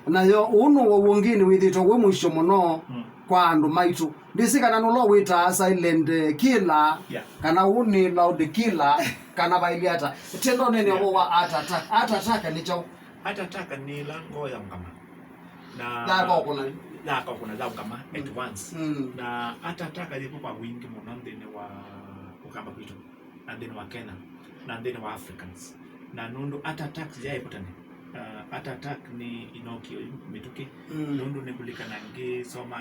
nayo uno wongini withito gwe mwisho muno kwa andu maitu ndisikana nulo wita silent killer kana uni loud killer kana bailiata tendo nene wa attack ni chao attack ni lango ya ngama na la kuna za ngama at once na attack alipo kwa wingi muno ndene wa ukamba kwitu na ndene wa Kenya na ndene wa Africans na nundu attack zia ipotane attack ni inokio mituki nundu nekulikana nge soma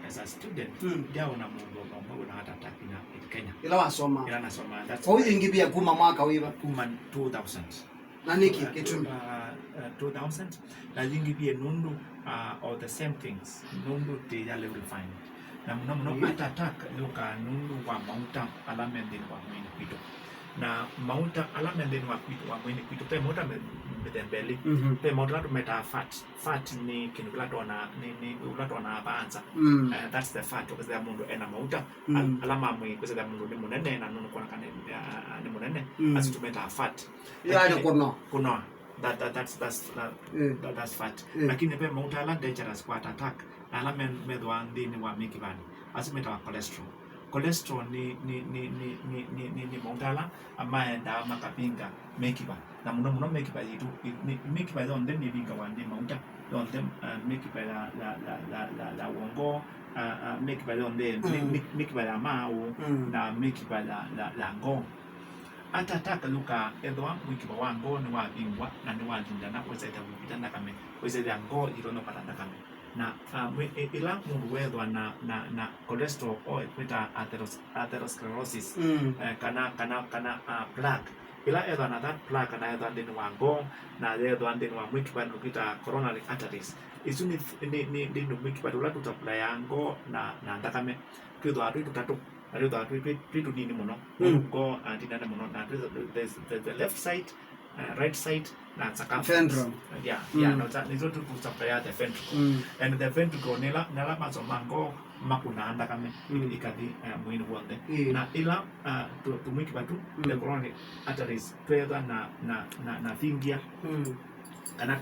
as a student jao na mungu na attack na Kenya ila wasoma ila nasoma that's kwa hiyo ingibia kuma mwaka wiva kuma 2000 na niki kitu 2000 na ingibia nundu all the same things nundu te yale refine na mno attack luka nundu wa mountain alamende wa mwini kwito na mountain alamende wa kwito wa mwini kwito pe mountain mbele pe mountain meta fat ni kinulato na ni ulato na banza that's the fat because the mundu ena mountain alama mwe because the mundu ni munene na nunu kwa kana ni munene as to meta fat yani kuno that's fat lakini pe mountain ala dangerous kwa attack alama medwa ndini wa mikibani asimeta cholesterol ni mautala ambaye nda makapinga mekiba na muno mekiba yitu mekiba zonde ni binga wande mauta zonde mekiba la wongo mekiba zonde mekiba la mau na mekiba la ngo atataka luka edwa mekiba wango ni wa bingwa na ni wa linda na weza ita na kame weza ya ngo irono patanda kame na ila mundu wedwa na cholesterol oil kwita atherosclerosis kana plaque ila edwa na that plaque na edwa ndeni wa ngo na edwa ndeni wa mwikiba kwita coronary arteries isuni ni ndo mwikiba tulatu tapula yango na ndakame kwidwa atu tutatu atu atu nini muno ngo antinana muno na the left side right side na ventricle no that is what to supply the ventricle and the ventricle nela mazo mango makuna anda kame ikadi mwini wonde na ila tumiki batu the coronary arteries further na thingia kana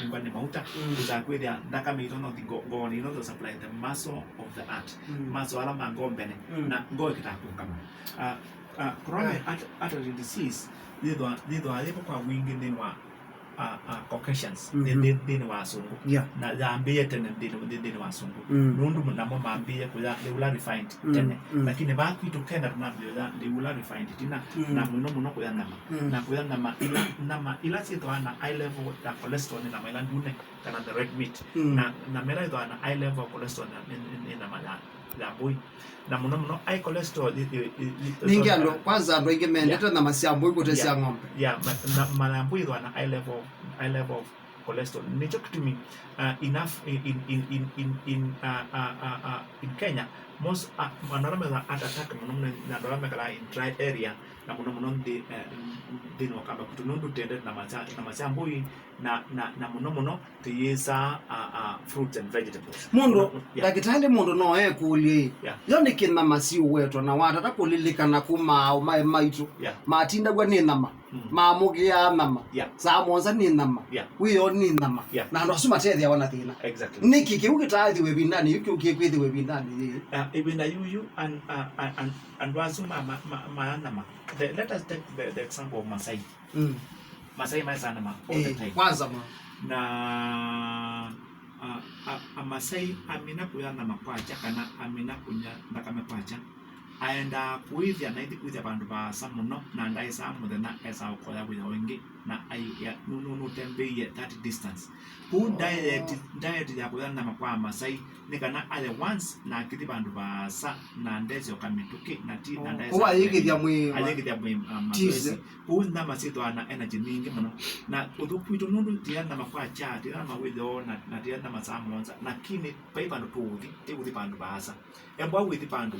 ngani mauta uzakwenda ndaka mitono go ni no supply the muscle of the heart muscle ala mango mbene na go kitakunkama coronary artery disease lido alipo kwa wingi ndinwa Caucasians ndini wa sungu na zaambia tena ndini wa sungu nundu mnamo maambia kula refined tena lakini baki tukenda tunavyo they will refined tena na mno kwa nama ila sito na high level ya cholesterol na mela ndune kana the red meat na mela ito na high level cholesterol na mala la boy na mno high cholesterol ningi ando kwanza ndo ingemendeta na masiambo iko tesi ya ng'ombe na malambo ito na high level of cholesterol nicho kitumi enough in Kenya most manarame attack mno na dorame kala in dry area na mno de no kama kutunundu tende na masiambo na mno tiyesa fruits and vegetables mundu dakitali mundu no kuli yoni kina masiu wetu na wata takulilika na kuma maitu matinda gwa ni nama mamugia nama samonza ni nama wiyo ni nama na ndo asuma tethi ya wana thina exactly niki kiukitathi we bindani yuki ukikwithi we bindani ibinda yuyu and wasuma nama let us take the example of Masai Masai nama all the time kwanza na Masai amina kuya nama kwacha kana amina kunya ndakame kwacha aenda kuithia na kuithia bandu ba samuno na ndaisa muthena esa ukoya kuya wengi na ya nunu tembeye that distance pu diet ya kuya nama kwa Masai ni kana ale once na kiti bandu ba sa na ndezi okamituki na ti na ndaisa kwa yigithia mwi mazoezi pu na masito ana energy mingi muno na udupuito nundu tia nama kwa cha tia nama wido na tia nama samonza na kini paipa ndo tuuthi ti bandu ba sa embwa withi bandu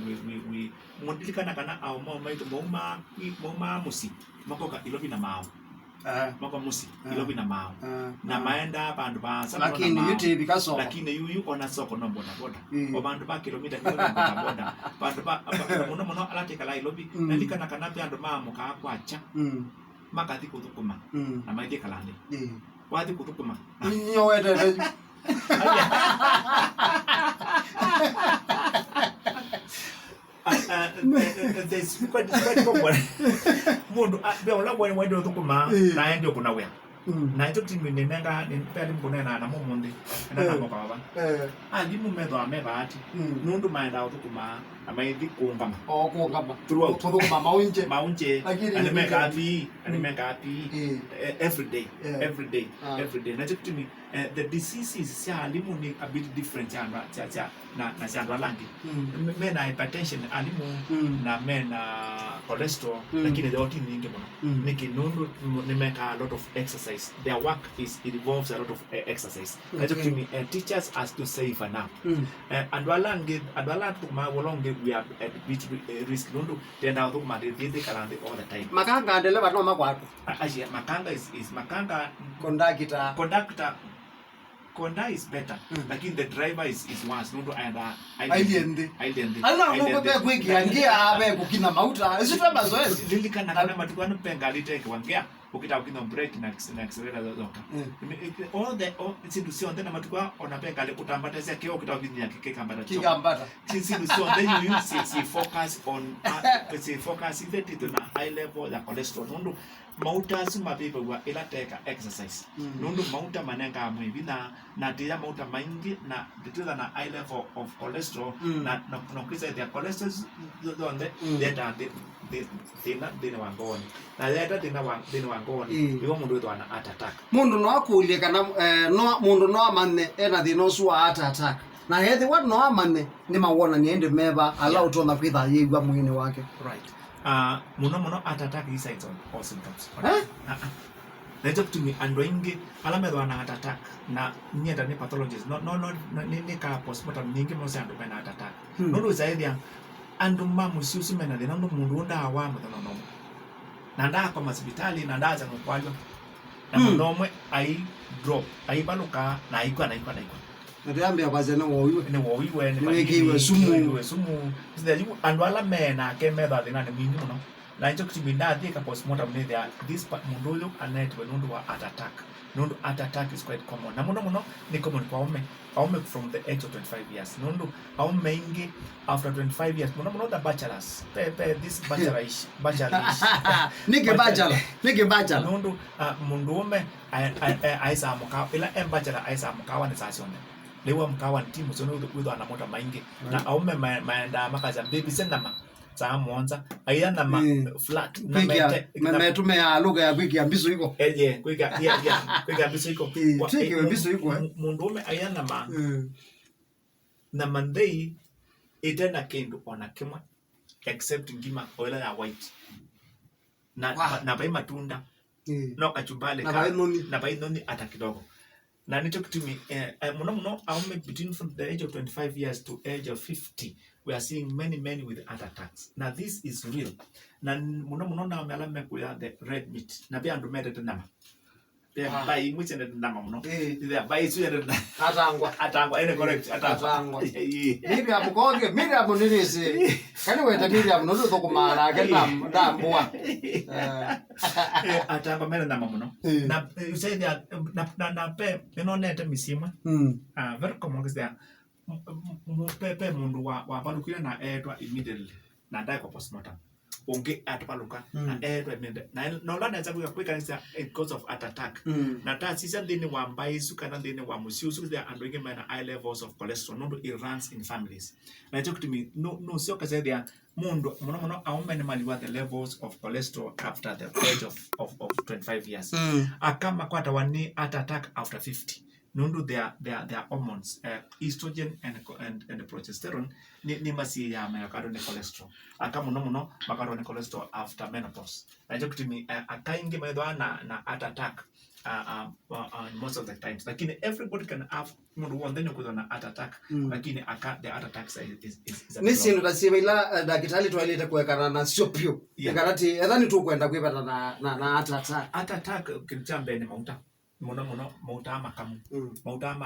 we mondilikana kana au maito moma musi makoka ilobi na mao mako musi ilobi na mao na maenda bandu ba sana lakini yuti bikaso lakini yuyu ona soko no boda o bandu ba kilomita boda bandu ba muno alate kala ilobi nalikana kana bandu ma muka kwacha makati kutukuma na maide kalande wathi kuthukuma Nyo wete there's quite common mundu be ola bwana wende thukuma na ndio kuna wea na hicho kitu ninenga nipeli mkunena na mumundi na namo baba alimu medho ameba ati nundu maenda thukuma amaithi kungama kungama throughout thukuma maunje animeka api every day na hicho kitu the diseases cia alimu ni a bit different cha na cia langi mena hypertension alimu na mena cholesterol lakini zote nyingi mno nikinundu nimeka a lot of exercise. Their work involves a lot of exercise. Teachers has to save enough. Adwalangi tukuma wolonge we are at which risk nundu tenda tukuma the kalande all the time. Makanga andele batno makwatu. Asia makanga is makanga conductor is better, lakini the driver is worse. Nundu aenda aidiende. Ala ngobe kwigiangia abe kukina mauta. Isitwa mazoezi. Lilikana kana matukano pengalite kwangea. Ukita ukino break na accelerator zoka. Sindusion tena matukwa onapenga le kutambateza kio ukita ukinya kikambata. Sindusion then you use focus on focus effect na high level ya cholesterol. Nundu mauta suma people wa ila teka exercise. Nundu mauta manenga mwivi na tia mauta maingi na ditiza na high level of cholesterol na kisa their cholesterol zonde data dina wangoni na data dina wangoni yo mundu wetu ana heart attack mundu no akulie kana no mundu no amane ena thino so heart attack na hethi what no amane ni mawona ni ende meba allow to na kwitha yegwa mwini wake right muno heart attack is signs or symptoms Let's to me and doing alame do na heart attack na nienda ni pathologist no ni ka postmortem ningi mo sa ndo na heart attack no do zaidi andu mamu siusi mena de nando mundu nda wa mo no na nda kwa hospitali na nda za mkwalyo na munomwe ai drop ai baluka na ikwa Ndiambia kwa zene wowiwe ni wekiwe sumu zile andu ala mena ke meda de na ni mingi muno na hicho kitibinda thika postmortem ne there this mundu anet nundu wa heart attack is quite common na muno ni common kwa ume from the age of 25 years nundu aume ingi after 25 years muno the bachelors this bachelorish nige bachelor nundu mundu ume aisa muka ila bachelor aisa mukawa ni sasione lewa mukawa timu so nundu ana mota maingi na aume maenda makaza baby sendama za monza ayana ma flat na metume ya lugha ya kwiki ambiso iko kwiki ambiso iko kwiki ambiso iko mundu ume ayana ma na mandei itena kendo ona kema except ngima oila ya white na bai matunda no kachumbale na bai noni hata kidogo na nicho kitumi muno aume between from the age of 25 years to age of 50 we are seeing many with heart attacks. Now this is real. Na muno na amelame kuya the red meat. Na pia andu mede nama. Pia bai mwiche ne nama muno. Pia bai suya ne atangwa ene correct atangwa. Mimi amukoge mimi amunirisi. Kani weta mimi amunodo tokumara ke ndambua. Atangwa mede nama muno. Na you say that na pe nete misima. Very common is there. Pepe mundu wa balukia na edwa immediately na dai kwa postmortem onge atpaluka na edwa immediately na no la nza kuya kweka nsa cause of heart attack na ta sisa ndini wa mbai suka na ndini wa musiusu there and doing mana high levels of cholesterol no it runs in families na talk to me no sio kaza there mundu muno aume ni mali wa the levels of cholesterol after the age of 25 years akama kwa tawani heart attack after 50 nundu their hormones estrogen and progesterone ni masi ya makaro ne cholesterol aka muno makaro ne cholesterol after menopause ajo kutimi akainge maidwa na heart attack most of the times lakini everybody can have mundu wonde kuzo na heart attack lakini the heart attack is nisi ndo tasema ila daktari toileta kuwekana na sio pio ngarati edhani tu kwenda kuipata na heart attack kilichambe ni mauta muno mauta makamu mauta